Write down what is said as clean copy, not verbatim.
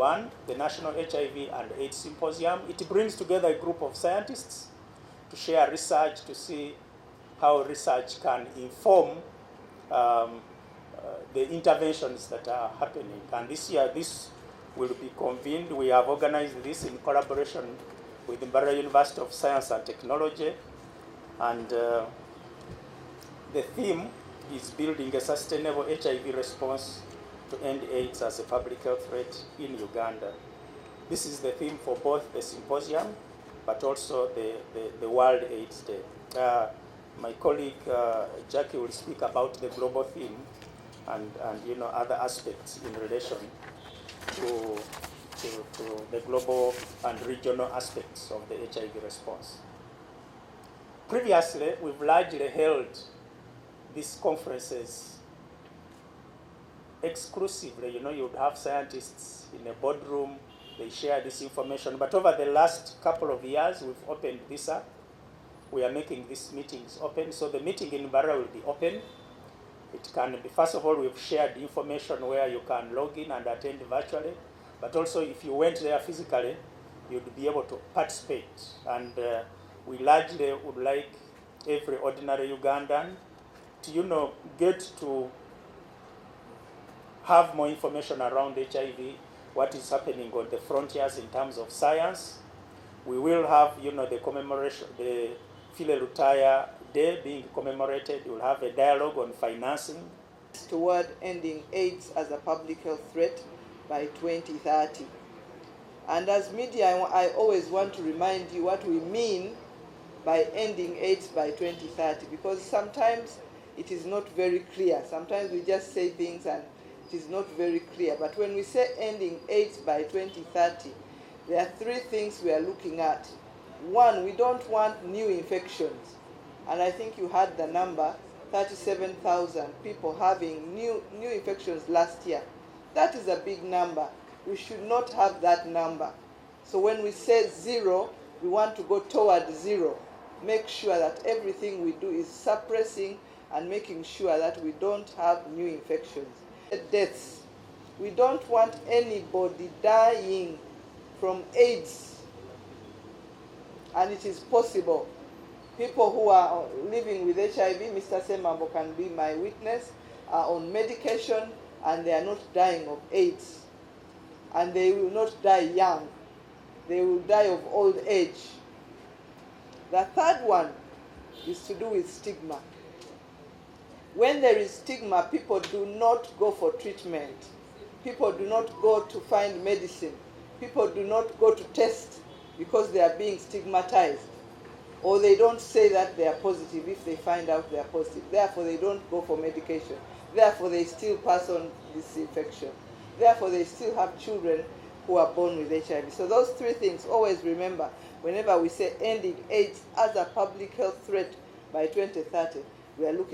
One, the National HIV and AIDS Symposium. It brings together a group of scientists to share research, to see how research can inform the interventions that are happening. And this year, this will be convened. We have organized this in collaboration with the Mbarara University of Science and Technology. And the theme is building a sustainable HIV response to end AIDS as a public health threat in Uganda. This is the theme for both the symposium, but also the World AIDS Day. My colleague Jackie will speak about the global theme and other aspects in relation to the global and regional aspects of the HIV response. Previously, we've largely held these conferences exclusively. You would have scientists in a boardroom, they share this information. But over the last couple of years, we've opened this up. We are making these meetings open. So the meeting in Mbarara will be open. It can be, first of all, we've shared information where you can log in and attend virtually. But also, if you went there physically, you'd be able to participate. And we largely would like every ordinary Ugandan to, get to have more information around HIV, what is happening on the frontiers in terms of science. We will have, the commemoration, the File Lutaya Day being commemorated. We'll have a dialogue on financing. Toward ending AIDS as a public health threat by 2030. And as media, I always want to remind you what we mean by ending AIDS by 2030, because sometimes it is not very clear. Sometimes we just say things and it is not very clear. But when we say ending AIDS by 2030, there are three things we are looking at. One, we don't want new infections. And I think you had the number, 37,000 people having new infections last year. That is a big number. We should not have that number. So when we say zero, we want to go toward zero. Make sure that everything we do is suppressing and making sure that we don't have new infections. Deaths. We don't want anybody dying from AIDS. And it is possible. People who are living with HIV, Mr. Semambo can be my witness, are on medication and they are not dying of AIDS. And they will not die young. They will die of old age. The third one is to do with stigma. When there is stigma, people do not go for treatment. People do not go to find medicine. People do not go to test because they are being stigmatized. Or they don't say that they are positive if they find out they are positive. Therefore, they don't go for medication. Therefore, they still pass on this infection. Therefore, they still have children who are born with HIV. So those three things, always remember, whenever we say ending AIDS as a public health threat by 2030, we are looking